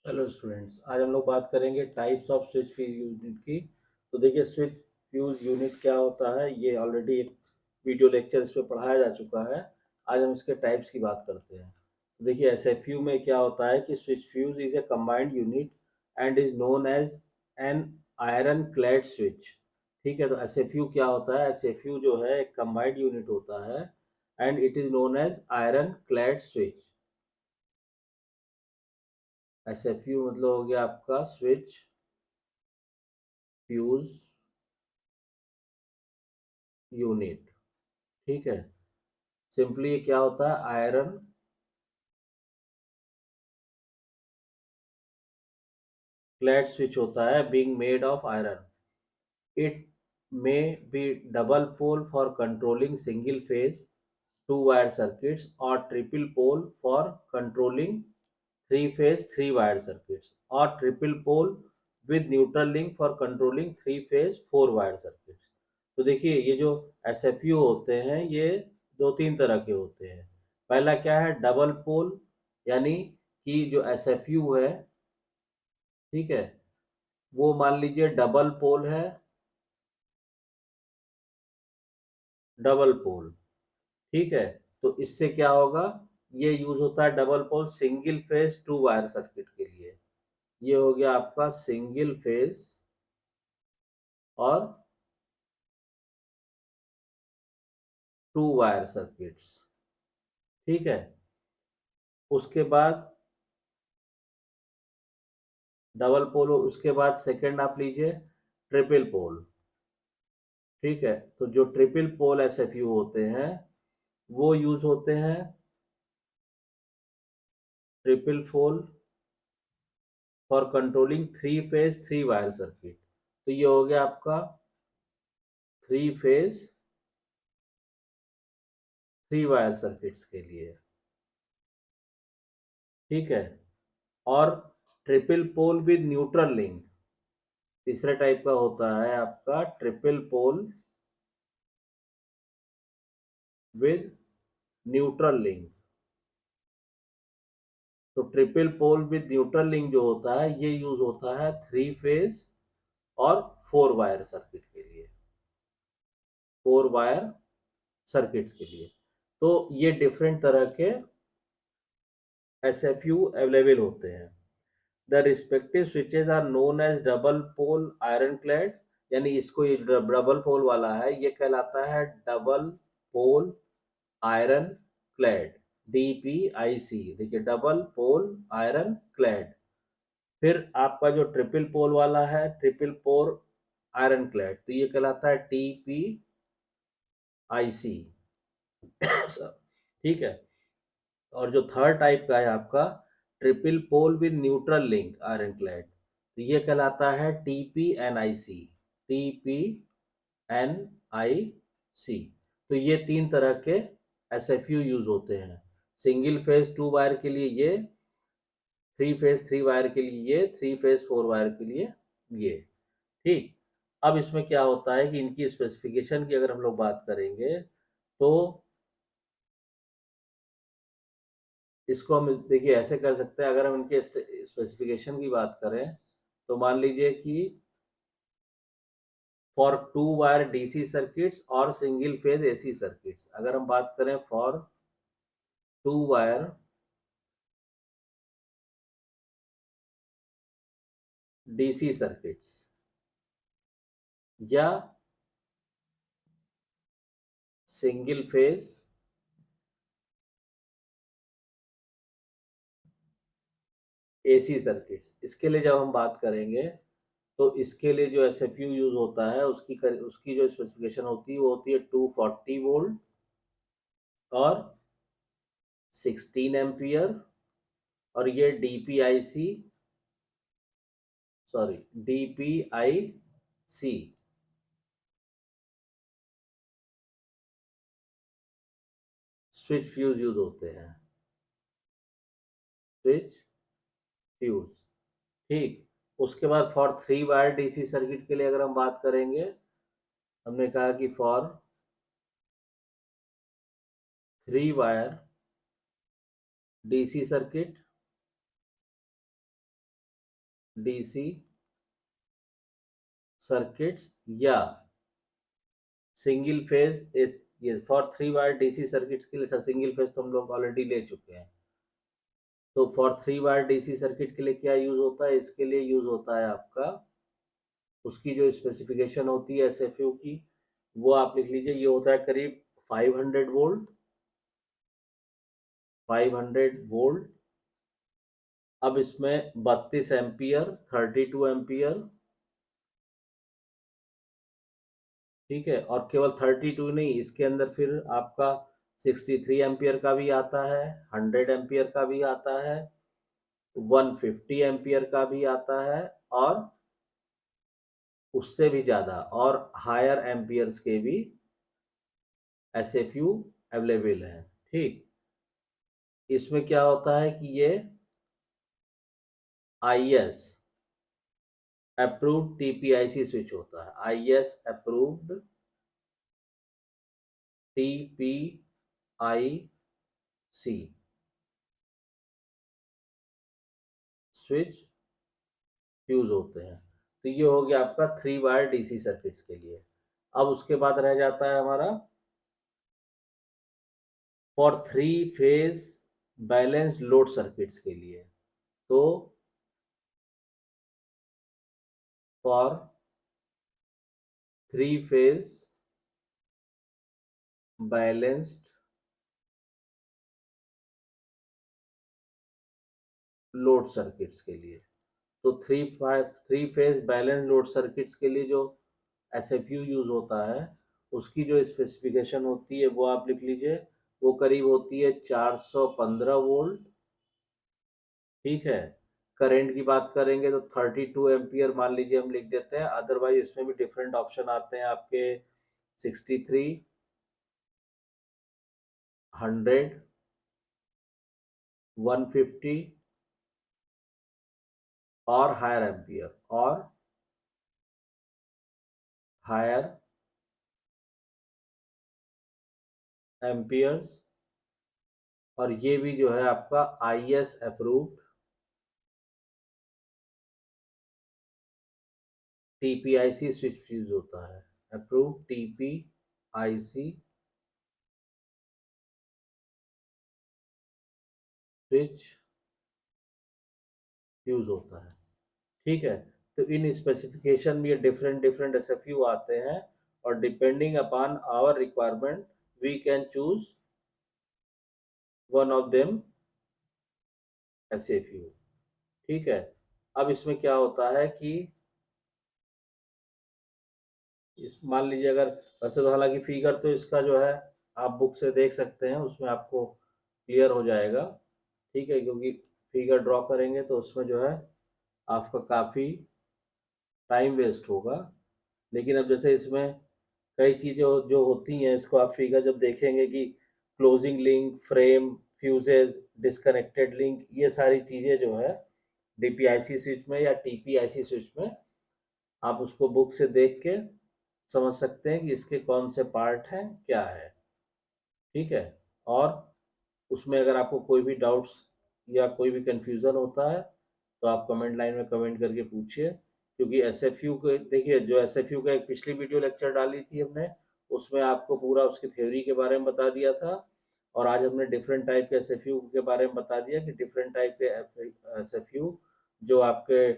Hello students, आज हम लोग बात करेंगे types off switch fuse unit की। तो देखिए, स्विच फ्यूज यूनिट क्या होता है, ये ऑलरेडी एक वीडियो लेक्चर इस पे पढ़ाया जा चुका है। आज हम इसके टाइप्स की बात करते हैं। तो देखिए, एसएफयू में क्या होता है कि switch fuse is a combined unit and is known as an iron clad switch. ठीक है, तो एसएफयू क्या होता है? एसएफयू जो है एक कंबाइंड यूनिट होता है and it is known as iron clad switch. SFU मतलब हो गया आपका स्विच फ्यूज यूनिट। ठीक है, सिंपली ये क्या होता है? आयरन क्लैड स्विच होता है, being made of iron. It may be double pole for controlling single phase two wire circuits और triple pole for controlling three phase three wire circuits और triple pole with neutral link for controlling three phase four wire circuits. तो देखिए, ये जो एसएफयू होते हैं ये दो तीन तरह के होते हैं। पहला क्या है? डबल पोल, यानी कि जो एसएफयू है, ठीक है, वो मान लीजिए डबल पोल है। डबल पोल, ठीक है, तो इससे क्या होगा? ये यूज होता है double pole single phase two wire circuit के लिए। ये हो गया आपका सिंगल फेज और टू वायर सर्किट्स। ठीक है, उसके बाद डबल पोल, उसके बाद सेकंड आप लीजिए ट्रिपल पोल। ठीक है, तो जो ट्रिपल पोल एसएफयू होते हैं वो यूज होते हैं triple pole for controlling three phase three wire circuit. तो ये हो गया आपका three phase three wire circuits के लिए। ठीक है, और triple pole with neutral link तीसरे टाइप का होता है आपका triple pole with neutral link. तो triple pole with neutral link जो होता है ये यूज होता है थ्री फेज और फोर वायर सर्किट के लिए, फोर वायर सर्किट्स के लिए। तो ये डिफरेंट तरह के एसएफयू अवेलेबल होते हैं। The respective switches are known as double pole iron clad, यानी इसको ये डबल पोल वाला है ये कहलाता है डबल पोल आयरन क्लैड, डीपीआईसी। देखिए, डबल पोल आयरन क्लैड। फिर आपका जो ट्रिपल पोल वाला है ट्रिपल पोल आयरन क्लैड, तो ये कहलाता है टीपीआईसी। ठीक है, और जो थर्ड टाइप का है आपका triple pole with neutral link iron clad, तो ये कहलाता है टीपीएनआईसी। टीपीएनआईसी। तो ये तीन तरह के एसएफयू यूज होते हैं। सिंगल फेज टू वायर के लिए ये, थ्री फेज थ्री वायर के लिए ये, थ्री फेज फोर वायर के लिए ये। ठीक, अब इसमें क्या होता है कि इनकी स्पेसिफिकेशन की अगर हम लोग बात करेंगे तो इसको हम देखिए ऐसे कर सकते हैं। अगर हम इनके स्पेसिफिकेशन की बात करें तो मान लीजिए कि for two wire DC circuits और सिंगल फेज एसी सर्किट्स, अगर हम बात करें for two wire DC circuits या सिंगल फेज एसी सर्किट्स, इसके लिए जब हम बात करेंगे तो इसके लिए जो एसएफयू यूज होता है उसकी जो स्पेसिफिकेशन होती है वो होती है 240 वोल्ट और 16 एम्पियर। और ये डीपीआईसी, सॉरी, डीपीआईसी स्विच फ्यूज यूज होते हैं। स्विच फ्यूज, ठीक। उसके बाद for three wire DC circuit के लिए अगर हम बात करेंगे, हमने कहा कि for three wire DC circuit DC circuits या सिंगल फेज इस ये फॉर 3 वायर डीसी सर्किट्स के लिए। अच्छा, सिंगल फेज तो हम लोग ऑलरेडी ले चुके हैं। तो फॉर 3 वायर डीसी सर्किट के लिए क्या यूज होता है? इसके लिए यूज होता है आपका, उसकी जो स्पेसिफिकेशन होती है एसएफयू की, वो आप लिख लीजिए। ये होता है करीब 500 वोल्ट, 500 वोल्ट। अब इसमें 32 एम्पियर, 32 एम्पियर, ठीक है। और केवल 32 नहीं, इसके अंदर फिर आपका 63 एम्पियर का भी आता है, 100 एम्पियर का भी आता है, 150 एम्पियर का भी आता है, और उससे भी ज्यादा और हायर एम्पियर्स के भी एसएफयू अवेलेबल है। ठीक, इसमें क्या होता है कि ये आईएस अप्रूव्ड टीपीआईसी स्विच होता है। आईएस अप्रूव्ड टीपीआईसी स्विच यूज होते हैं। तो ये हो गया आपका 3 वायर डीसी सर्किट्स के लिए। अब उसके बाद रह जाता है हमारा for 3 phase balance load circuits के लिए। तो for 3 phase balanced load circuits के लिए, तो 3 फेज बैलेंस लोड सर्किट्स के लिए जो एसएफयू यूज होता है, उसकी जो स्पेसिफिकेशन होती है वो आप लिख लीजिए। वो करीब होती है 415 वोल्ट, ठीक है। करंट की बात करेंगे तो 32 एम्पियर मान लीजिए हम लिख देते हैं। अदरवाइज इसमें भी डिफरेंट ऑप्शन आते हैं आपके, 63, 100, 150 और हायर एम्पियर, और हायर एम्पियर्स। और ये भी जो है आपका आईएस अप्रूव्ड टीपीआईसी स्विच यूज होता है। अप्रूव्ड टीपीआईसी स्विच यूज होता है, ठीक है। तो इन स्पेसिफिकेशन में ये डिफरेंट डिफरेंट एसएफयू आते हैं, और depending upon our requirement we can choose one of them SFU, ठीक है। अब इसमें क्या होता है कि इस मान लीजिए अगर, वैसे तो हालांकि फिगर तो इसका जो है आप बुक से देख सकते हैं, उसमें आपको क्लियर हो जाएगा, ठीक है। क्योंकि फिगर ड्रॉ करेंगे तो उसमें जो है आपका काफ़ी टाइम वेस्ट होगा। लेकिन अब जैसे इसमें कई चीज़ें जो होती हैं, इसको आप फिगर जब देखेंगे कि closing link, frame, fuses, disconnected link, ये सारी चीज़ें जो है डीपीआईसी स्विच में या टीपीआईसी स्विच में आप उसको बुक से देख के समझ सकते हैं कि इसके कौन से पार्ट हैं, क्या है, ठीक है। और उसमें अगर आपको कोई भी डाउट्स या कोई भी कंफ्यूजन होता है तो आप कमेंट लाइन में कमेंट करके पूछिए। क्योंकि एसएफयू के देखिए, जो एसएफयू का एक पिछली वीडियो लेक्चर डाली थी हमने, उसमें आपको पूरा उसकी थ्योरी के बारे में बता दिया था। और आज हमने डिफरेंट टाइप के एसएफयू के बारे में बता दिया कि डिफरेंट टाइप के एसएफयू जो आपके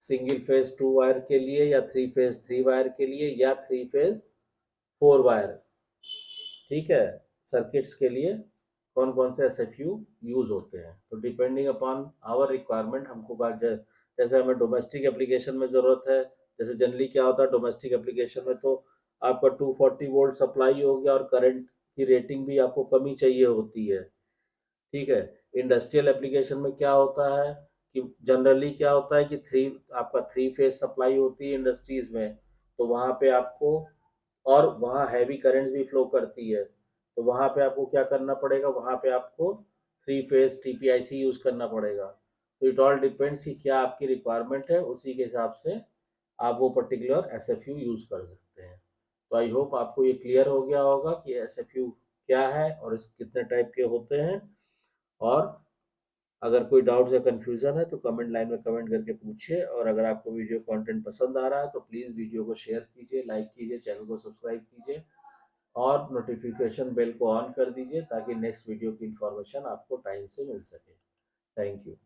सिंगल फेज 2 वायर के लिए, या 3 फेज 3 वायर के लिए, या 3 फेज 4 वायर, ठीक है, सर्किट्स के लिए कौन कौन से एसएफयू यूज होते हैं। तो डिपेंडिंग अपॉन आवर रिक्वायरमेंट हमको जैसे हमें डोमेस्टिक एप्लीकेशन में ज़रूरत है। जैसे जनरली क्या होता है डोमेस्टिक एप्लीकेशन में, तो आपका 240 वोल्ट सप्लाई हो गया, और करंट की रेटिंग भी आपको कमी चाहिए होती है, ठीक है। इंडस्ट्रियल एप्लीकेशन में क्या होता है कि जनरली क्या होता है कि आपका 3 फेज सप्लाई होती है इंडस्ट्रीज में, तो वहाँ पे आपको, और वहाँ हैवी करंट भी फ्लो करती है, तो वहाँ पे आपको क्या करना पड़ेगा, वहाँ पे आपको 3 फेज टीपीआईसी यूज करना पड़ेगा। तो इट ऑल डिपेंड्स कि क्या आपकी रिक्वायरमेंट है, उसी के हिसाब से आप वो पर्टिकुलर एसएफयू यूज कर सकते हैं। तो आई होप आपको ये क्लियर हो गया होगा कि एसएफयू क्या है और इस कितने टाइप के होते हैं, और अगर कोई डाउट्स या कन्फ्यूज़न है तो कमेंट लाइन में कमेंट करके पूछिए, और अगर आपको वीडियो कंटेंट पसंद आ रहा है तो प्लीज़ वीडियो को शेयर कीजिए, लाइक कीजिए, चैनल को सब्सक्राइब कीजिए और नोटिफिकेशन बेल को ऑन कर दीजिए ताकि नेक्स्ट वीडियो की इन्फॉर्मेशन आपको टाइम से मिल सके। Thank you.